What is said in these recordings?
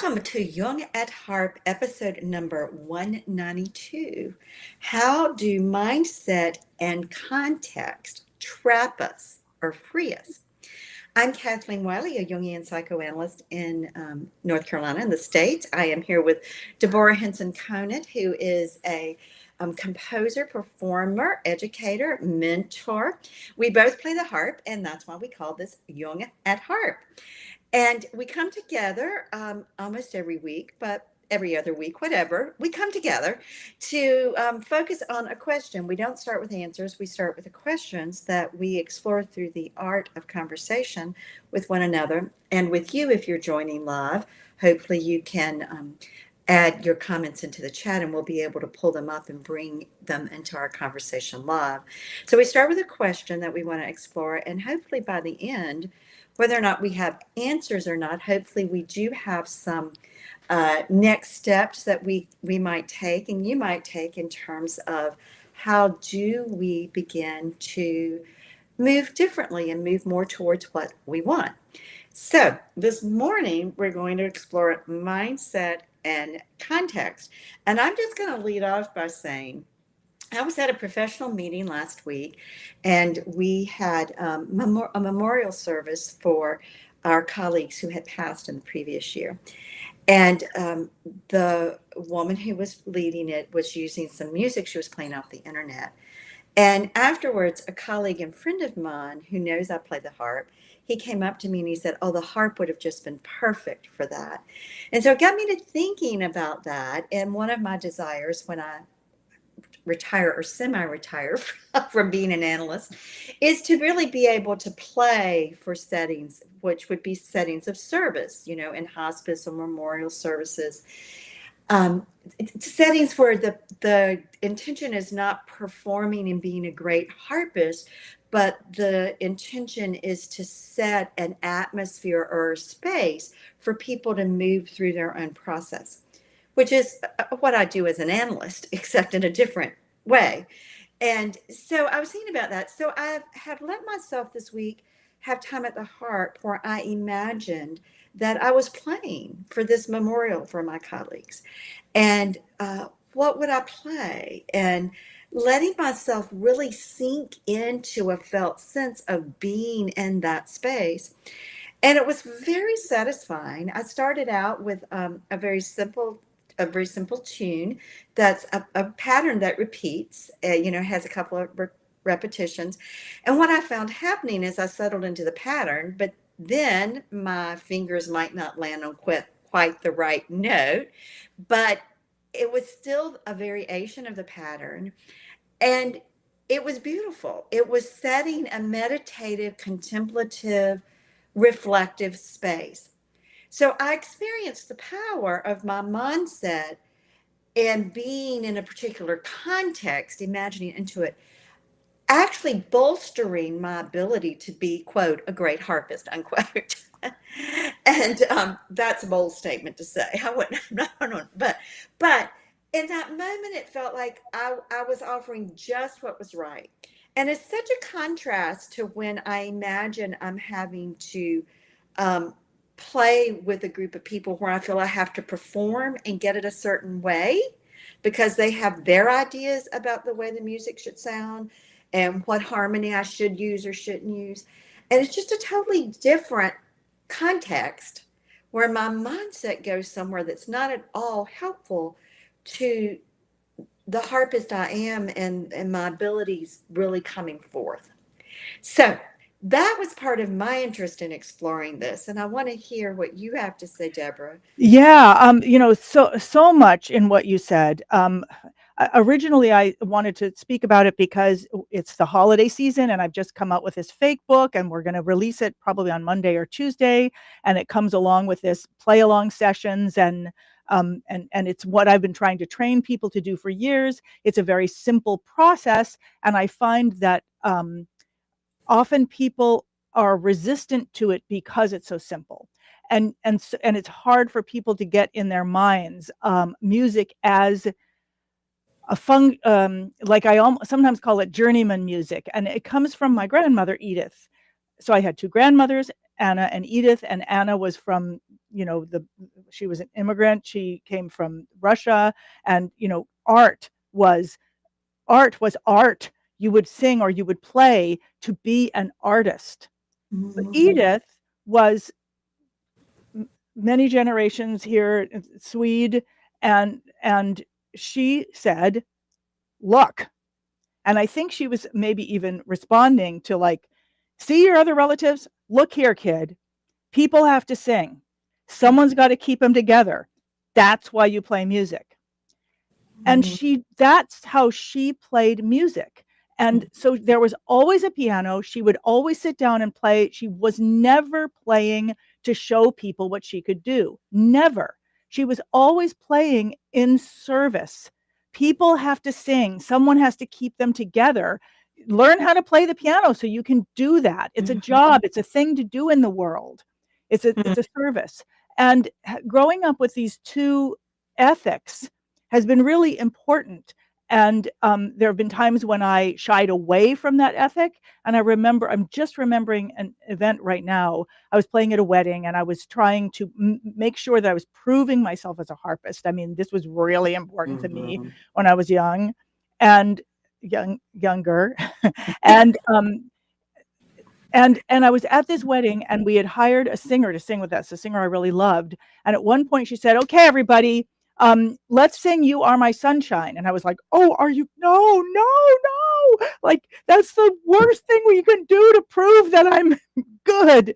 Welcome to Jung at Harp, episode number 192. How do mindset and context trap us or free us? I'm Kathleen Wiley, a Jungian Psychoanalyst in North Carolina in the States. I am here with Deborah Henson-Conant, who is a composer, performer, educator, mentor. We both play the harp, and that's why we call this Jung at Harp. And we come together almost every week, but every other week, whatever. We come together to focus on a question. We don't start with answers. We start with the questions that we explore through the art of conversation with one another and with you if you're joining live. Hopefully you can add your comments into the chat and we'll be able to pull them up and bring them into our conversation live. So we start with a question that we want to explore, and hopefully by the end, whether or not we have answers or not, hopefully we do have some next steps that we might take and you might take in terms of how do we begin to move differently and move more towards what we want. So this morning, we're going to explore mindset and context. And I'm just going to lead off by saying, I was at a professional meeting last week, and we had a memorial service for our colleagues who had passed in the previous year. And the woman who was leading it was using some music she was playing off the internet. And afterwards, a colleague and friend of mine who knows I play the harp, he came up to me and he said, "Oh, the harp would have just been perfect for that." And so it got me to thinking about that. And one of my desires when I retire or semi-retire from being an analyst is to really be able to play for settings, which would be settings of service, in hospice or memorial services. Settings where the intention is not performing and being a great harpist, but the intention is to set an atmosphere or a space for people to move through their own process, which is what I do as an analyst, except in a different way. And so I was thinking about that. So I have let myself this week have time at the harp where I imagined that I was playing for this memorial for my colleagues. And what would I play? And letting myself really sink into a felt sense of being in that space. And it was very satisfying. I started out with a very simple tune that's a pattern that repeats, has a couple of repetitions. And what I found happening is I settled into the pattern, but then my fingers might not land on quite the right note, but it was still a variation of the pattern. And it was beautiful. It was setting a meditative, contemplative, reflective space. So I experienced the power of my mindset and being in a particular context, imagining into it, actually bolstering my ability to be, quote, a great harpist, unquote. And that's a bold statement to say. I wouldn't, but in that moment, it felt like I was offering just what was right. And it's such a contrast to when I imagine I'm having to play with a group of people where I feel I have to perform and get it a certain way because they have their ideas about the way the music should sound and what harmony I should use or shouldn't use. And it's just a totally different context where my mindset goes somewhere that's not at all helpful to the harpist I am and my abilities really coming forth. So that was part of my interest in exploring this. And I want to hear what you have to say, Deborah. Yeah, so much in what you said. Originally, I wanted to speak about it because it's the holiday season, and I've just come out with this fake book, and we're going to release it probably on Monday or Tuesday, and it comes along with this play along sessions, and it's what I've been trying to train people to do for years. It's a very simple process, and I find that often people are resistant to it because it's so simple. And it's hard for people to get in their minds music as like I sometimes call it journeyman music, and it comes from my grandmother Edith. So I had two grandmothers, Anna and Edith, and Anna was from she was an immigrant. She came from Russia, and art was art. You would sing or you would play to be an artist. But Edith was many generations here in Swede, and she said, look, and I think she was maybe even responding to, like, see your other relatives? Look here, kid. People have to sing. Someone's got to keep them together. That's why you play music. And that's how she played music. And so there was always a piano. She would always sit down and play. She was never playing to show people what she could do. Never. She was always playing in service. People have to sing. Someone has to keep them together. Learn how to play the piano so you can do that. It's a job. It's a thing to do in the world. It's a service. And growing up with these two ethics has been really important. And there have been times when I shied away from that ethic. And I'm just remembering an event right now. I was playing at a wedding, and I was trying to make sure that I was proving myself as a harpist. I mean, this was really important to me when I was young and younger. and I was at this wedding, and we had hired a singer to sing with us, a singer I really loved. And at one point she said, okay, everybody, let's sing You Are My Sunshine. And I was like, oh, are you? No. Like, that's the worst thing we can do to prove that I'm good.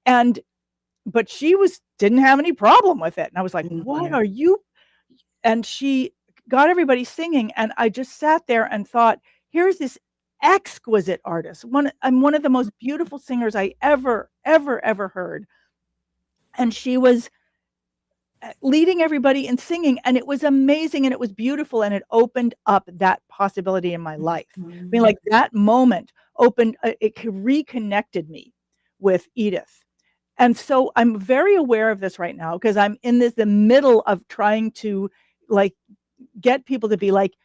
But she didn't have any problem with it. And I was like, what are you? And she got everybody singing. And I just sat there and thought, here's this exquisite artist. I'm one of the most beautiful singers I ever heard. And she was leading everybody in singing, and it was amazing, and it was beautiful, and it opened up that possibility in my life. I mean, like, that moment it reconnected me with Edith. And so I'm very aware of this right now, because I'm in the middle of trying to, like, get people to be like,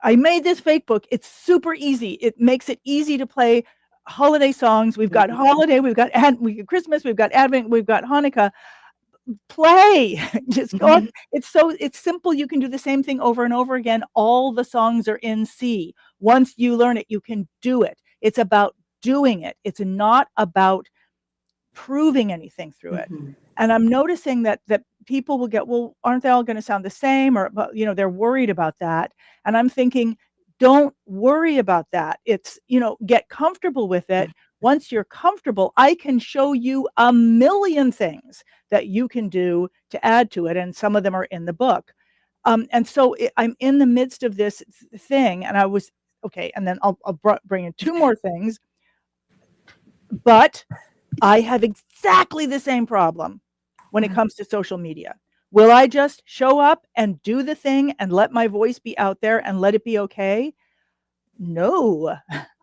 I made this fake book. It's super easy. It makes it easy to play holiday songs. We've got holiday, we've got Christmas, we've got Advent, we've got Hanukkah. Play. Just go on. It's simple. You can do the same thing over and over again. All the songs are in C. Once you learn it, you can do it. It's about doing it. It's not about proving anything through it. And I'm noticing that people will get, well, aren't they all going to sound the same? Or, they're worried about that. And I'm thinking, don't worry about that. It's, get comfortable with it. Once you're comfortable, I can show you a million things that you can do to add to it. And some of them are in the book. And so I'm in the midst of this thing, and I was, okay, and then I'll bring in two more things. But I have exactly the same problem when it comes to social media. Will I just show up and do the thing and let my voice be out there and let it be okay? No,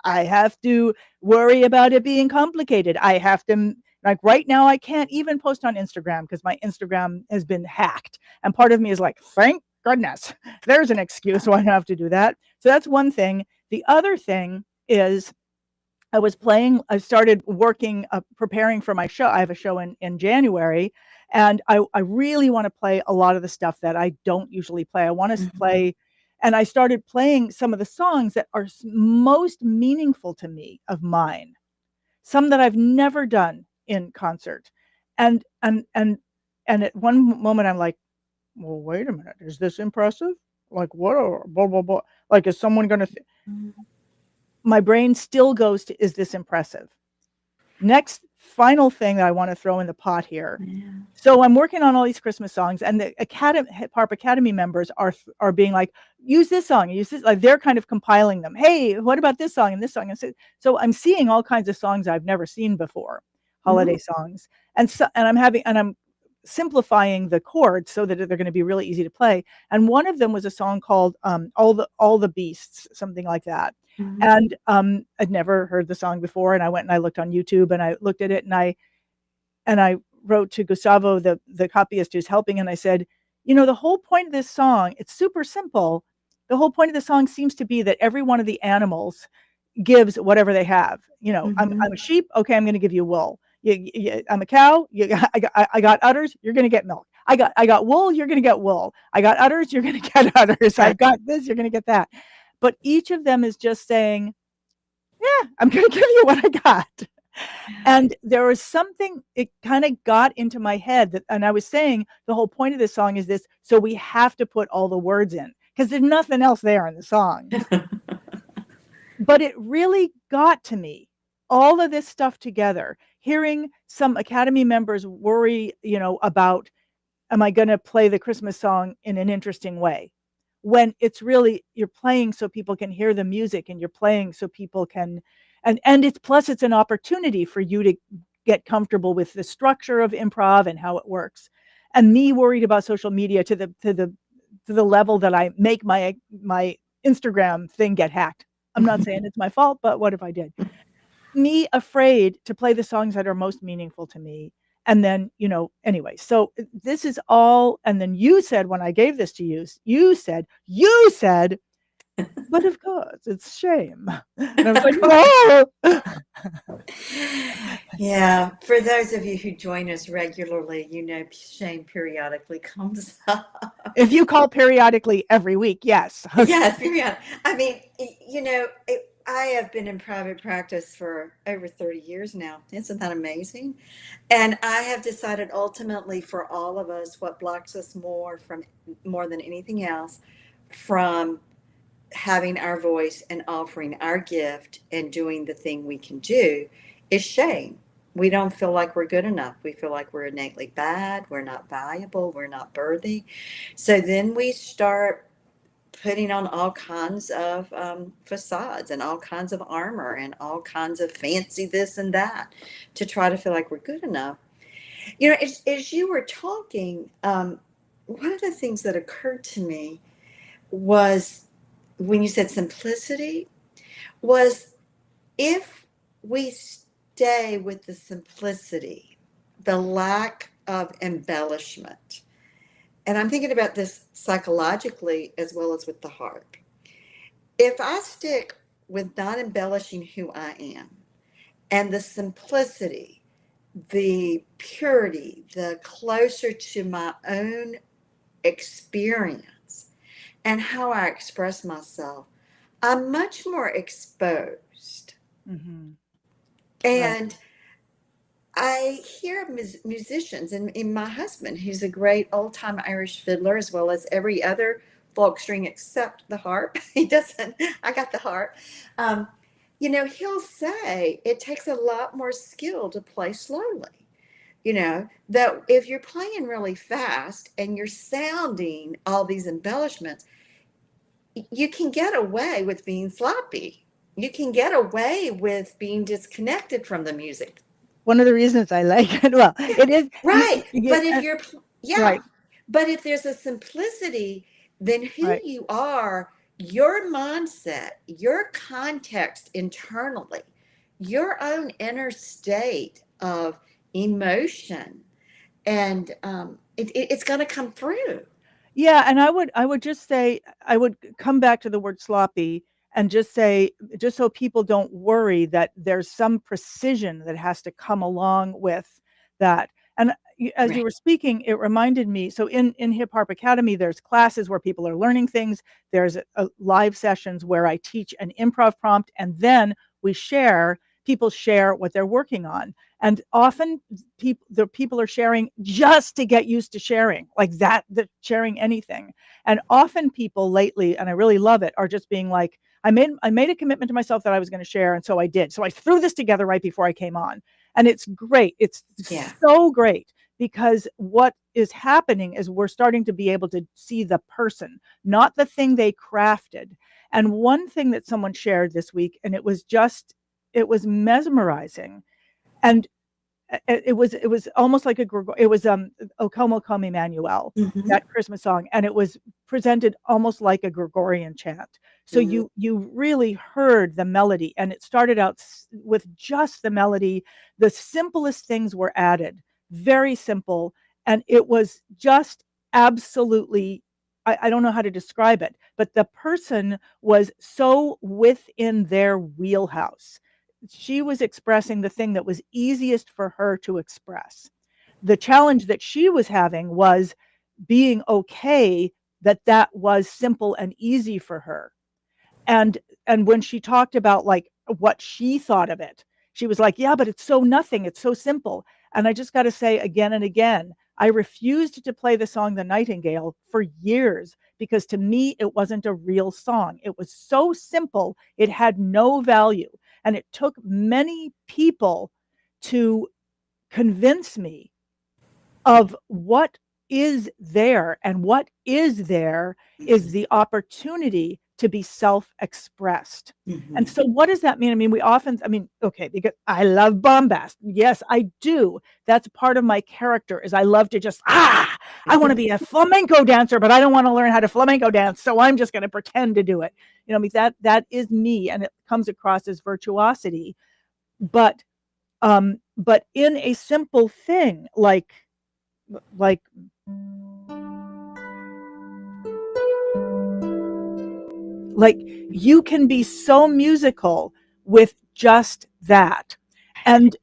I have to worry about it being complicated. I have to, like, right now, I can't even post on Instagram because my Instagram has been hacked. And part of me is like, thank goodness, there's an excuse why I have to do that. So that's one thing. The other thing is, I started working, preparing for my show. I have a show in January, and I really want to play a lot of the stuff that I don't usually play. I want to play, and I started playing some of the songs that are most meaningful to me of mine, some that I've never done in concert. And at one moment I'm like, well, wait a minute, is this impressive? Like, what? Blah, blah, blah. Like, is someone going to... My brain still goes to, is this impressive? Next, final thing that I want to throw in the pot here. So I'm working on all these Christmas songs, and the Harp Academy members are being like, use this song, use this. Like, they're kind of compiling them. Hey, what about this song and this song? And so I'm seeing all kinds of songs I've never seen before, holiday songs, and I'm simplifying the chords so that they're going to be really easy to play. And one of them was a song called All the Beasts, something like that. And I'd never heard the song before, and I went and I looked on YouTube, and I looked at it, and I wrote to Gustavo, the copyist who's helping, and I said, the whole point of this song, it's super simple. The whole point of the song seems to be that every one of the animals gives whatever they have. I'm a sheep. Okay, I'm going to give you wool. I'm a cow. I got udders. You're going to get milk. I got wool. You're going to get wool. I got udders. You're going to get udders. Right. I've got this. You're going to get that. But each of them is just saying, yeah, I'm going to give you what I got. And there was something, it kind of got into my head that, and I was saying the whole point of this song is this, so we have to put all the words in because there's nothing else there in the song. But it really got to me, all of this stuff together, hearing some Academy members worry, about, am I going to play the Christmas song in an interesting way? When it's really, you're playing so people can hear the music, and you're playing so people can, and it's an opportunity for you to get comfortable with the structure of improv and how it works. And me worried about social media to the level that I make my Instagram thing get hacked. I'm not saying it's my fault, but what if I did? Me afraid to play the songs that are most meaningful to me. And then, anyway, so this is all. And then you said, when I gave this to you, you said, but of course, it's shame. And I was like, no. Yeah, for those of you who join us regularly, shame periodically comes up. If you call periodically every week, yes. Yes, period. I mean, I have been in private practice for over 30 years now. Isn't that amazing? And I have decided ultimately for all of us, what blocks us more than anything else from having our voice and offering our gift and doing the thing we can do is shame. We don't feel like we're good enough. We feel like we're innately bad. We're not valuable. We're not worthy. So then we start putting on all kinds of facades and all kinds of armor and all kinds of fancy this and that to try to feel like we're good enough. As you were talking, one of the things that occurred to me was when you said simplicity, was if we stay with the simplicity, the lack of embellishment, and I'm thinking about this psychologically as well as with the harp. If I stick with not embellishing who I am and the simplicity, the purity, the closer to my own experience and how I express myself, I'm much more exposed. Mm-hmm. And I hear musicians, and my husband, who's a great old time Irish fiddler, as well as every other folk string except the harp. He doesn't, I got the harp. He'll say it takes a lot more skill to play slowly. That if you're playing really fast and you're sounding all these embellishments, you can get away with being sloppy. You can get away with being disconnected from the music. One of the reasons I like it, well, it is right. But if you're, right. But if there's a simplicity, then who Right. you are, your mindset, your context internally, your own inner state of emotion, and it's going to come through. Yeah, and I would just say, I would come back to the word sloppy and just say, just so people don't worry that there's some precision that has to come along with that. And as you Right. were speaking, it reminded me, so in Hip Harp Academy, there's classes where people are learning things. There's live sessions where I teach an improv prompt, and then people share what they're working on. And often the people are sharing just to get used to sharing, like that sharing anything. And often people lately, and I really love it, are just being like, I made a commitment to myself that I was going to share, and so I did. So I threw this together right before I came on. And it's great. It's so great, because what is happening is we're starting to be able to see the person, not the thing they crafted. And one thing that someone shared this week, and it was mesmerizing. And it was almost like it was O Como Come Emmanuel, Mm-hmm. that Christmas song, and it was presented almost like a Gregorian chant. So Mm-hmm. you really heard the melody, and it started out with just the melody. The simplest things were added, very simple, and it was just absolutely, I don't know how to describe it, but the person was so within their wheelhouse. she was expressing the thing that was easiest for her to express. The challenge that she was having was being okay that that was simple and easy for her. And when she talked about like what she thought of it, she was like, yeah, but it's so nothing, it's so simple. And I just got to say again and again, I refused to play the song The Nightingale for years because to me it wasn't a real song. It was so simple, it had no value. And it took many people to convince me of what is there, and what is there is the opportunity to be self-expressed. And Mhm. so what does that mean? I mean, we often, I mean, okay, because I love bombast. Yes, I do. That's part of my character is I love to just, I want to be a flamenco dancer, but I don't want to learn how to flamenco dance. So I'm just going to pretend to do it. You know, I mean, that is me, and it comes across as virtuosity. But in a simple thing like like you can be so musical with just that. and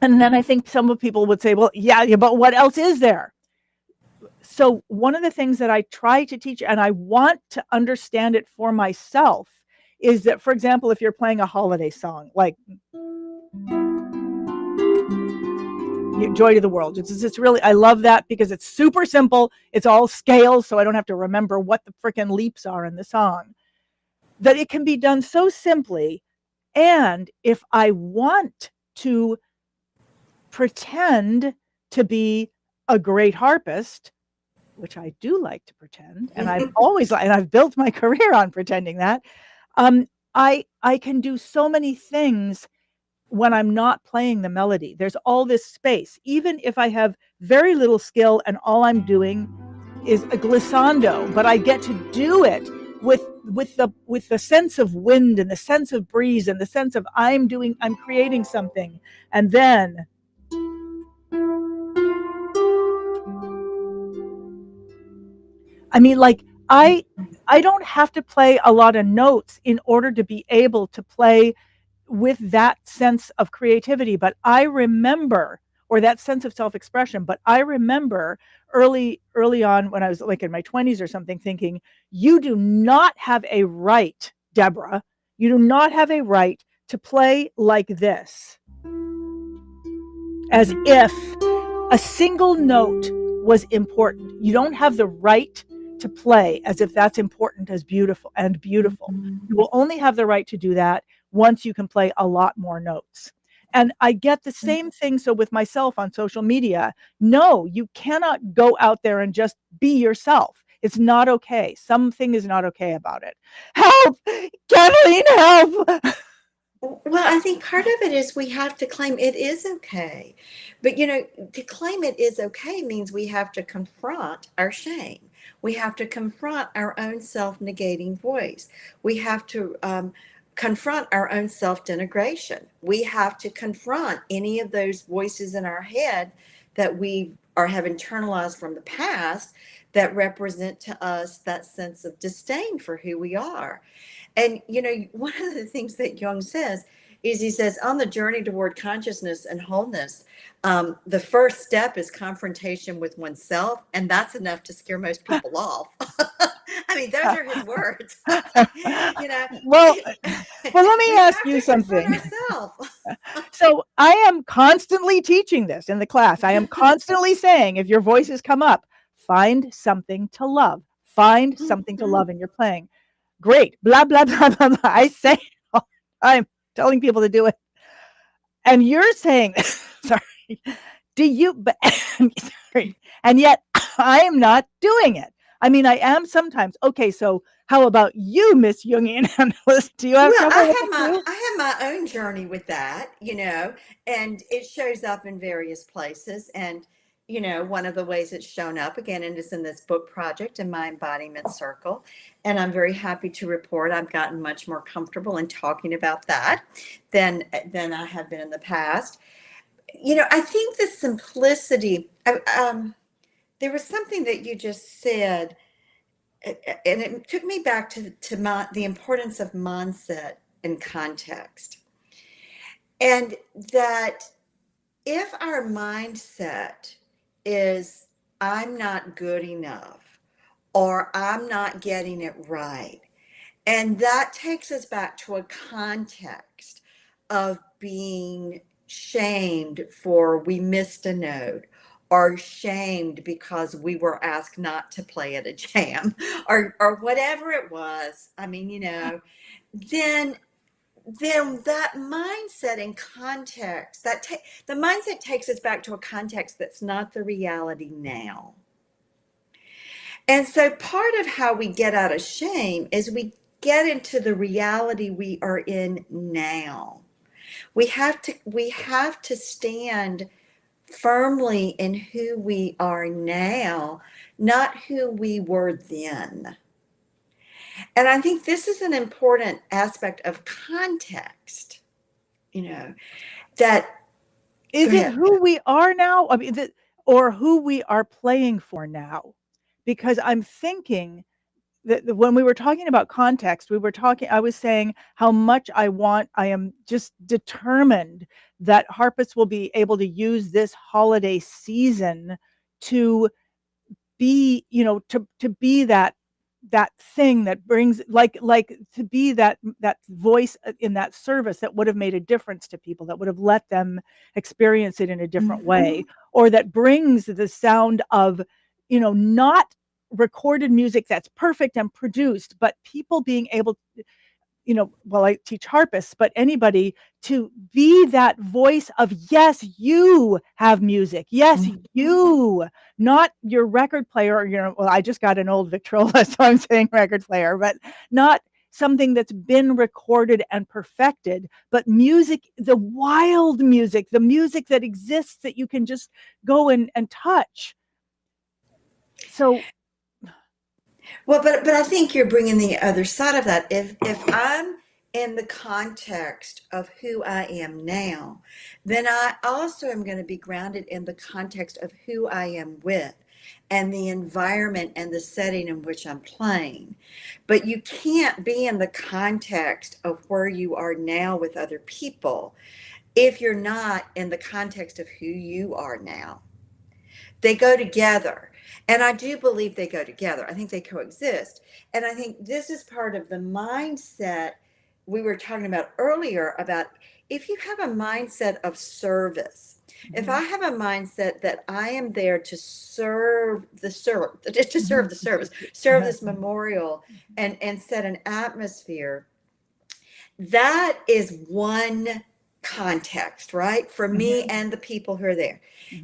and then I think some of people would say, well, yeah, but what else is there? So one of the things that I try to teach, and I want to understand it for myself, is that, for example, if you're playing a holiday song like Joy to the World, it's really, I love that because it's super simple, it's all scales, so I don't have to remember what the freaking leaps are in the song, that it can be done so simply. And if I want to pretend to be a great harpist, which I do like to pretend, and I've built my career on pretending that, um, I can do so many things when I'm not playing the melody. There's all this space, even if I have very little skill and all I'm doing is a glissando, but I get to do it with the sense of wind and the sense of breeze and the sense of I'm creating something. And then I mean, like, I don't have to play a lot of notes in order to be able to play with that sense of creativity, but I remember, or that sense of self-expression, but I remember early on when I was like in my 20s or something, thinking, you do not have a right, Deborah, you do not have a right to play like this, as if a single note was important. You don't have the right to play as if that's important as beautiful and beautiful. You will only have the right to do that once you can play a lot more notes. And I get the same thing. So with myself on social media, no, you cannot go out there and just be yourself. It's not okay. Something is not okay about it. Help! Kathleen, help! Well, I think part of it is we have to claim it is okay. But, to claim it is okay means we have to confront our shame. We have to confront our own self negating voice. We have to confront our own self denigration. We have to confront any of those voices in our head that we or have internalized from the past that represent to us that sense of disdain for who we are. And, one of the things that Jung says is he says, on the journey toward consciousness and wholeness, the first step is confrontation with oneself. And that's enough to scare most people off. I mean, those are his words. you know, well, well, let me we ask have you to confront something. ourselves. So I am constantly teaching this in the class. I am constantly saying, if your voices come up, find something to love. Find something to Mhm. love in your playing. Great. Blah, blah, blah, blah, blah. I say, I'm telling people to do it. And you're saying, sorry, do you, but, sorry. And yet I am not doing it. I mean, I am sometimes. Okay, so how about you, Miss Jungian Analyst? Do you have Well, trouble with it too? I have my own journey with that, and it shows up in various places. And one of the ways it's shown up again, and it's in this book project in my embodiment circle. And I'm very happy to report I've gotten much more comfortable in talking about that than I have been in the past. I think the simplicity. There was something that you just said, and it took me back to the importance of mindset and context. And that if our mindset is, I'm not good enough, or I'm not getting it right, and that takes us back to a context of being shamed for we missed a note, or shamed because we were asked not to play at a jam, or whatever it was. I mean, then that mindset and context, the mindset takes us back to a context that's not the reality now. And so part of how we get out of shame is we get into the reality we are in now. We have to stand firmly in who we are now, not who we were then. And I think this is an important aspect of context, that go Is it ahead. who we are now? I mean, or who we are playing for now? Because I'm thinking that when we were talking about context, I was saying how much I am just determined that harpists will be able to use this holiday season to be, to be that thing that brings, like to be that voice in that service that would have made a difference to people, that would have let them experience it in a different way, Mhm. or that brings the sound of, not recorded music that's perfect and produced, but people being able, well, I teach harpists, but anybody to be that voice of, yes, you have music. Yes, you, not your record player, or, well, I just got an old Victrola, so I'm saying record player, but not something that's been recorded and perfected, but music, the wild music, the music that exists that you can just go and touch. So, Well, but I think you're bringing the other side of that. If I'm in the context of who I am now, then I also am going to be grounded in the context of who I am with, and the environment and the setting in which I'm playing. But you can't be in the context of where you are now with other people if you're not in the context of who you are now. They go together. And I do believe they go together. I think they coexist. And I think this is part of the mindset we were talking about earlier, about if you have a mindset of service, if I have a mindset that I am there to serve to serve the service, serve this memorial, and set an atmosphere, that is one context, right? For me and the people who are there.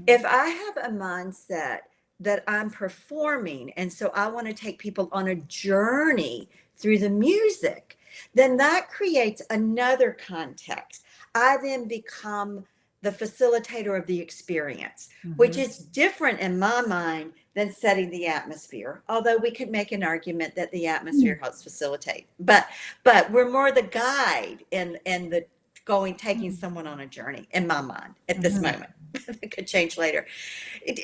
If I have a mindset that I'm performing, and so I want to take people on a journey through the music, then that creates another context. I then become the facilitator of the experience, which is different in my mind than setting the atmosphere. Although we could make an argument that the atmosphere helps facilitate, but we're more the guide in the taking someone on a journey, in my mind at this moment. It could change later.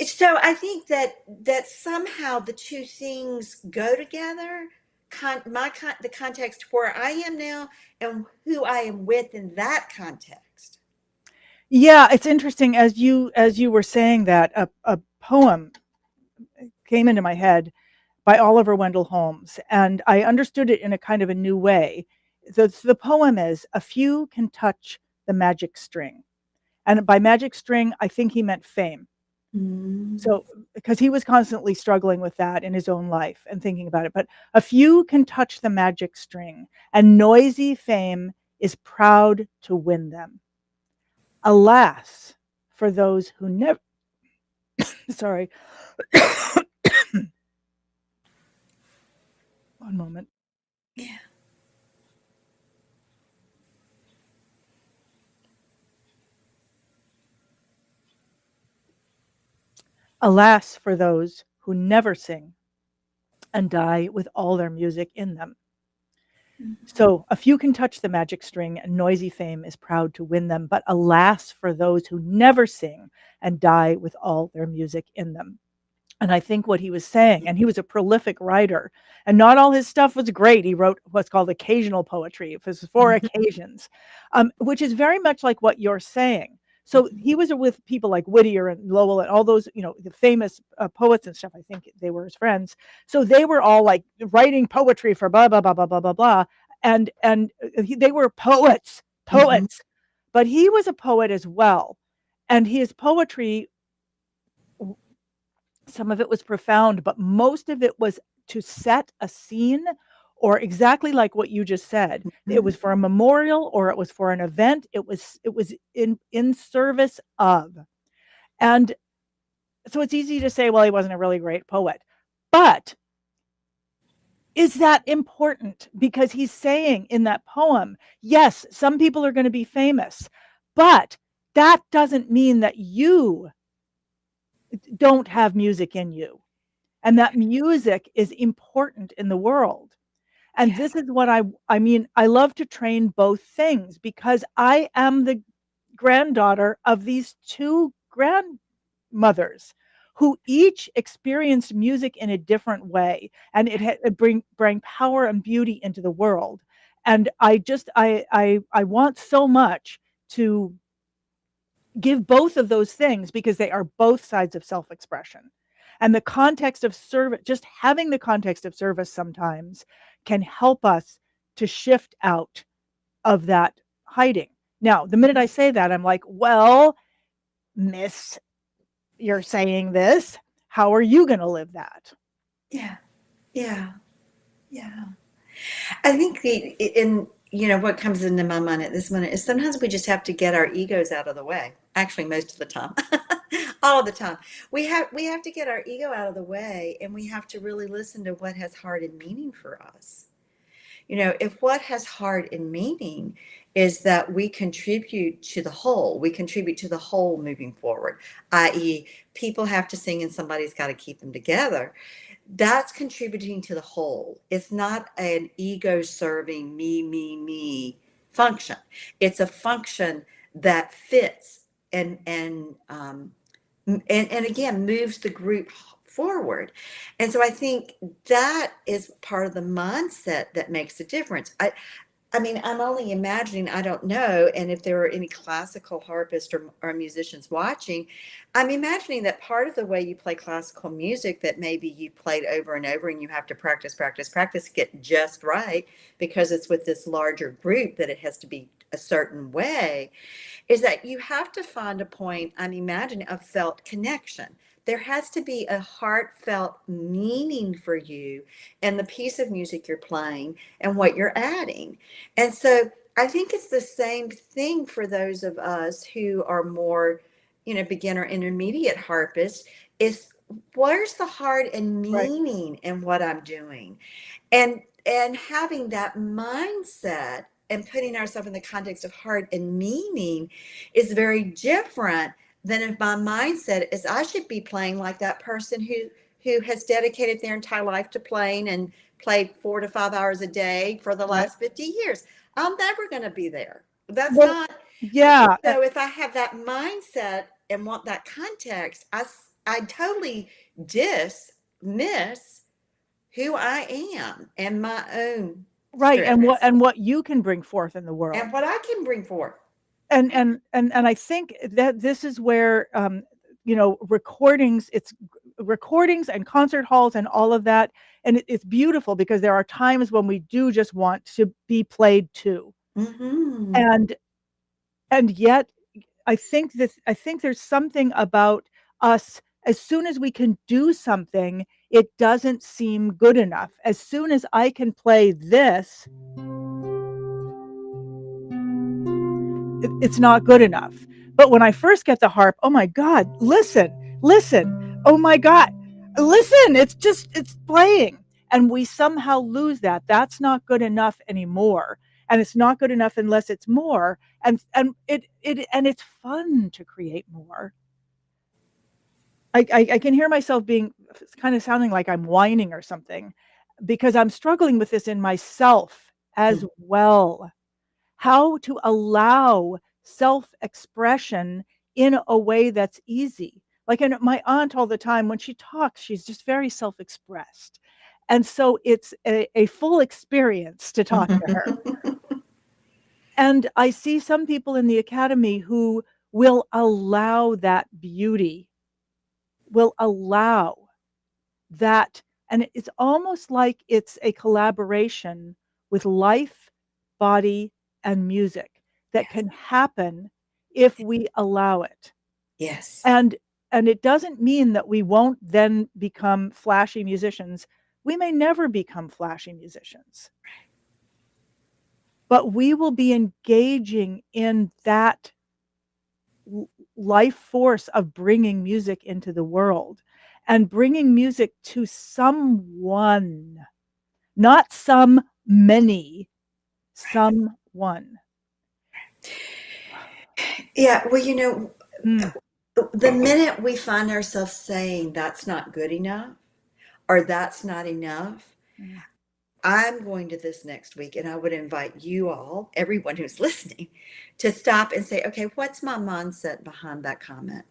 So I think that somehow the two things go together. The context where I am now, and who I am with in that context. yeah, it's interesting, as you were saying that, a poem came into my head by Oliver Wendell Holmes, and I understood it in a kind of a new way. The poem is, "A few can touch the magic string." And by magic string, I think he meant fame. Mm. So, because he was constantly struggling with that in his own life and thinking about it. But a few can touch the magic string, and noisy fame is proud to win them. Alas, for those who never, sorry, one moment. Yeah. Alas, for those who never sing and die with all their music in them. So a few can touch the magic string, and noisy fame is proud to win them. But alas, for those who never sing and die with all their music in them. And I think what he was saying, and he was a prolific writer, and not all his stuff was great. He wrote what's called occasional poetry. It was for Mhm. occasions, which is very much like what you're saying. So Mhm. he was with people like Whittier and Lowell and all those, the famous poets and stuff. I think they were his friends. So they were all like writing poetry for blah blah blah blah blah blah blah, and they were poets, Mhm. poets. But he was a poet as well, and his poetry, some of it was profound, but most of it was to set a scene, or exactly like what you just said. It Mhm. was for a memorial or it was for an event. It was in service of. And so it's easy to say, well, he wasn't a really great poet. But is that important? Because he's saying in that poem, yes, some people are going to be famous, but that doesn't mean that you don't have music in you, and that music is important in the world. And Yeah. this is what I mean, I love to train both things because I am the granddaughter of these two grandmothers who each experienced music in a different way, and it bring power and beauty into the world. And I want so much to give both of those things because they are both sides of self-expression. And the context of service, just having the context of service sometimes can help us to shift out of that hiding. Now, the minute I say that, I'm like, well, miss, you're saying this. How are you going to live that? Yeah. Yeah. Yeah. I think what comes into my mind at this minute is sometimes we just have to get our egos out of the way. Actually, most of the time, all of the time, we have to get our ego out of the way, and we have to really listen to what has heart and meaning for us. If what has heart and meaning is that we contribute to the whole, we contribute to the whole moving forward, i.e., people have to sing and somebody's got to keep them together. That's contributing to the whole. It's not an ego serving me function. It's a function that fits and again moves the group forward. And so I think that is part of the mindset that makes a difference. I mean, I'm only imagining, I don't know. And if there are any classical harpists or musicians watching, I'm imagining that part of the way you play classical music that maybe you played over and over and you have to practice, practice, practice, get just right because it's with this larger group that it has to be a certain way, is that you have to find a point, I'm imagining, of felt connection. There has to be a heartfelt meaning for you and the piece of music you're playing and what you're adding. And so I think it's the same thing for those of us who are more, beginner intermediate harpists, is where's the heart and Right. meaning in what I'm doing? And having that mindset and putting ourselves in the context of heart and meaning is very different than if my mindset is I should be playing like that person who has dedicated their entire life to playing and played 4 to 5 hours a day for the Right. last 50 years. I'm never going to be there. That's Well, not. yeah. So if I have that mindset and want that context, I totally dismiss who I am and my own Right. strengths And what you can bring forth in the and world. what I can bring forth. And I think that this is where recordings, it's recordings and concert halls and all of that, and it's beautiful because there are times when we do just want to be played to. Hmm. And yet I think there's something about us, as soon as we can do something, it doesn't seem good enough. As soon as I can play this, it's not good enough. But when I first get the harp, oh my God, listen, listen, oh my God, listen, it's playing. And we somehow lose that. That's not good enough anymore. And it's not good enough unless it's more. And it's fun to create more. I can hear myself being kind of sounding like I'm whining or something because I'm struggling with this in myself as well. How to allow self-expression in a way that's easy. Like, and my aunt all the time, when she talks, she's just very self-expressed. And so it's a full experience to talk to her. And I see some people in the academy who will allow that beauty, will allow that. And it's almost like it's a collaboration with life, body, and music that can happen if we allow it. Yes. And it doesn't mean that we won't then become flashy musicians. We may never become flashy musicians, but we will be engaging in that life force of bringing music into the world and bringing music to someone, not some many, someone. Yeah, well, you know, Mm. the minute we find ourselves saying that's not good enough or that's not enough, Mm. I'm going to this next week, and I would invite you all, everyone who's listening, to stop and say, okay, what's my mindset behind that comment?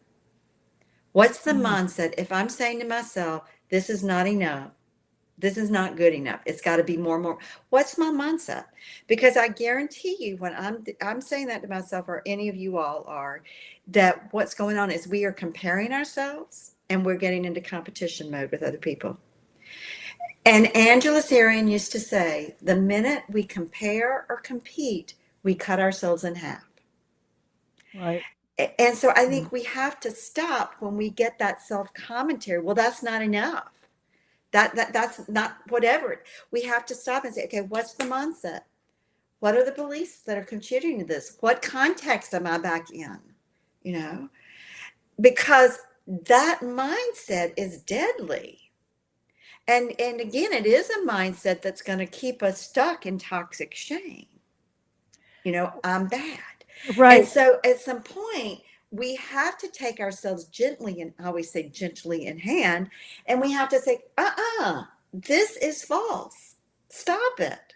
What's the Mm. mindset if I'm saying to myself, this is not enough? This is not good enough. It's got to be more and more. What's my mindset? Because I guarantee you, when I'm saying that to myself, or any of you all are, that what's going on is we are comparing ourselves and we're getting into competition mode with other people. And Angela Sarian used to say, the minute we compare or compete, we cut ourselves in half. Right. And so I Mm. think we have to stop when we get that self-commentary. Well, that's not enough. That's not whatever. We have to stop and say, okay, what's the mindset? What are the beliefs that are contributing to this? What context am I back in? You know, because that mindset is deadly. And again, it is a mindset that's going to keep us stuck in toxic shame. You know, I'm bad. And Right. so at some point, we have to take ourselves gently, and I always say gently in hand, and we have to say, this is false. Stop it.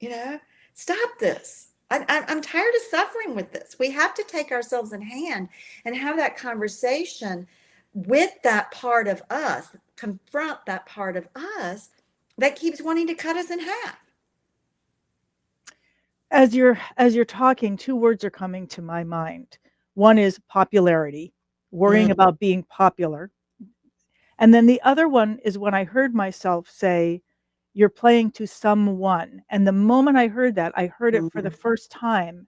You know, stop this. I'm tired of suffering with this. We have to take ourselves in hand and have that conversation with that part of us, confront that part of us that keeps wanting to cut us in half. As you're talking, two words are coming to my mind. One is popularity, worrying Mm, about being popular. And then the other one is when I heard myself say, "You're playing to someone." And the moment I heard that, I heard it for the mhm, first time.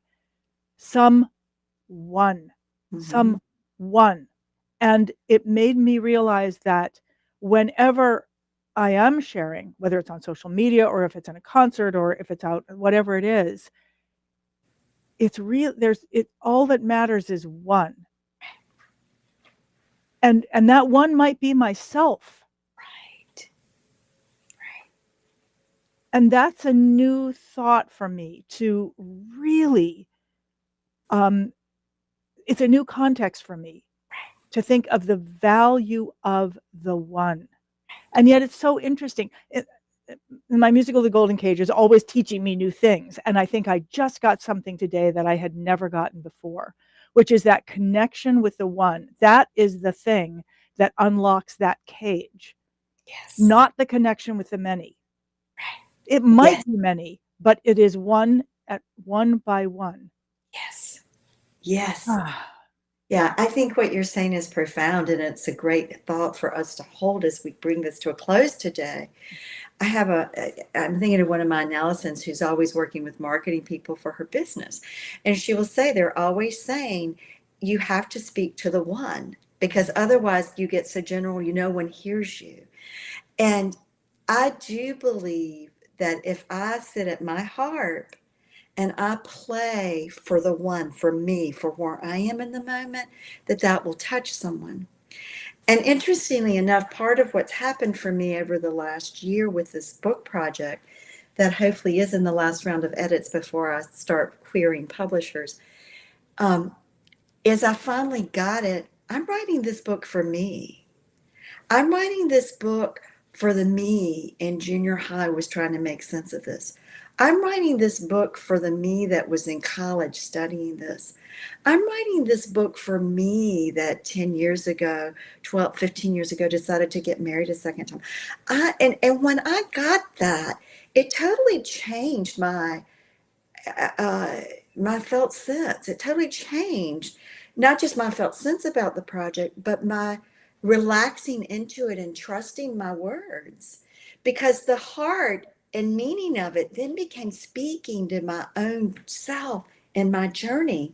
Someone, mhm. someone. And it made me realize that whenever I am sharing, whether it's on social media or if it's in a concert or if it's out, whatever it is, it's real. All that matters is one. And that one might be myself. Right. And that's a new thought for me to really, um, it's a new context for me to think of the value of the one. And yet it's so interesting. My musical, The Golden Cage, is always teaching me new things. And I think I just got something today that I had never gotten before, which is that connection with the one. That is the thing that unlocks that cage, Yes. not the connection with the many. Right. It might Yes. be many, but it is one at one by one. Yes. Yes. Ah, Yeah, I think what you're saying is profound, and it's a great thought for us to hold as we bring this to a close today. I'm thinking of one of my Allisons who's always working with marketing people for her business. And she will say, they're always saying, you have to speak to the one because otherwise you get so general, no one hears you. And I do believe that if I sit at my harp and I play for the one, for me, for where I am in the moment, that will touch someone. And interestingly enough, part of what's happened for me over the last year with this book project, that hopefully is in the last round of edits before I start querying publishers, um, is I finally got it. I'm writing this book for me. I'm writing this book for the me in junior high was trying to make sense of this. I'm writing this book for the me that was in college studying this. I'm writing this book for me that 10 years ago, 12, 15 years ago, decided to get married a second time. And when I got that, it totally changed uh, my felt sense. It totally changed not just my felt sense about the project, but my relaxing into it and trusting my words. Because the heart and meaning of it then became speaking to my own self and my journey.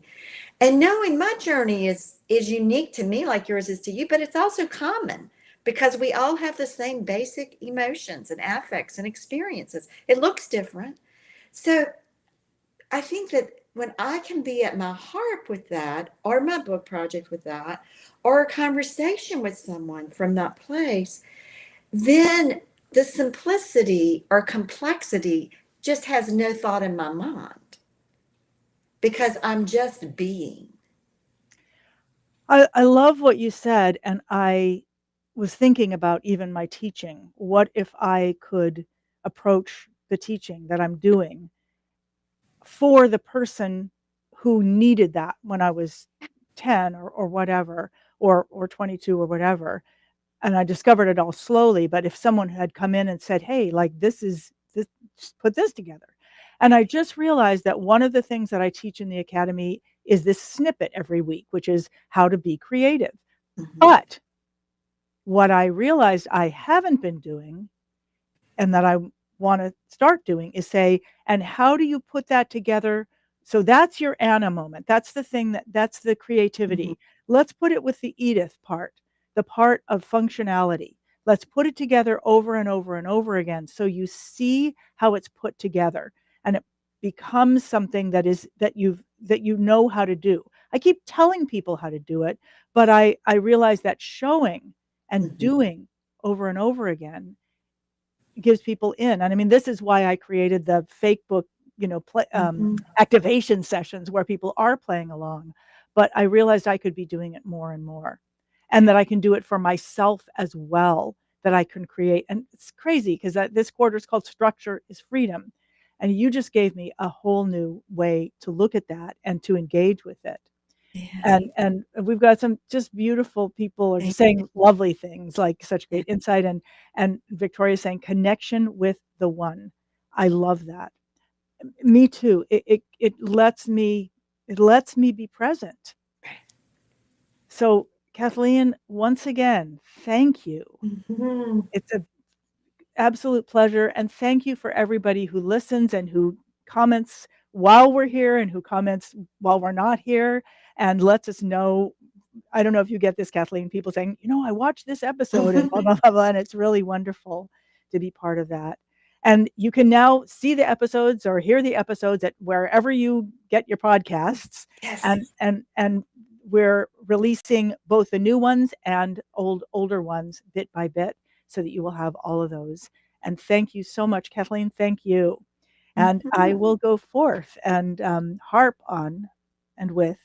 And knowing my journey is unique to me like yours is to you, but it's also common because we all have the same basic emotions and affects and experiences. It looks different. So I think that when I can be at my harp with that, or my book project with that, or a conversation with someone from that place, then the simplicity or complexity just has no thought in my mind because I'm just being. I love what you said, and I was thinking about even my teaching. What if I could approach the teaching that I'm doing for the person who needed that when I was 10 or whatever, or 22 or whatever, and I discovered it all slowly. But if someone had come in and said, "Hey, like this, just put this together." And I just realized that one of the things that I teach in the academy is this snippet every week, which is how to be creative. Mhm, But what I realized I haven't been doing and that I want to start doing is say, and how do you put that together? So that's your Anna moment. That's the thing that's the mhm, creativity. Let's put it with the Edith part, the part of functionality. Let's put it together over and over and over again so you see how it's put together and it becomes something that you know how to do. I keep telling people how to do it, but I realize that showing and mhm, doing over and over again gives people in. And I mean, this is why I created the fake book, mhm. activation sessions where people are playing along. But I realized I could be doing it more and more, and that I can do it for myself as well. That I can create, and it's crazy because this quarter is called "Structure is Freedom," and you just gave me a whole new way to look at that and to engage with it. Yeah, And we've got some just beautiful people are thank just saying lovely things, like such you. great insight, and Victoria saying connection with the one. I love that. Me too. It lets me be present. So Kathleen, once again, thank you. Mhm. It's an absolute pleasure, and thank you for everybody who listens and who comments while we're here and who comments while we're not here and lets us know. I don't know if you get this, Kathleen, people saying, I watched this episode and blah, blah, blah, blah, and it's really wonderful to be part of that. And you can now see the episodes or hear the episodes at wherever you get your podcasts. Yes. And we're releasing both the new ones and older ones bit by bit so that you will have all of those. And thank you so much, Kathleen. Thank you. And I Mhm. will go forth and harp on and with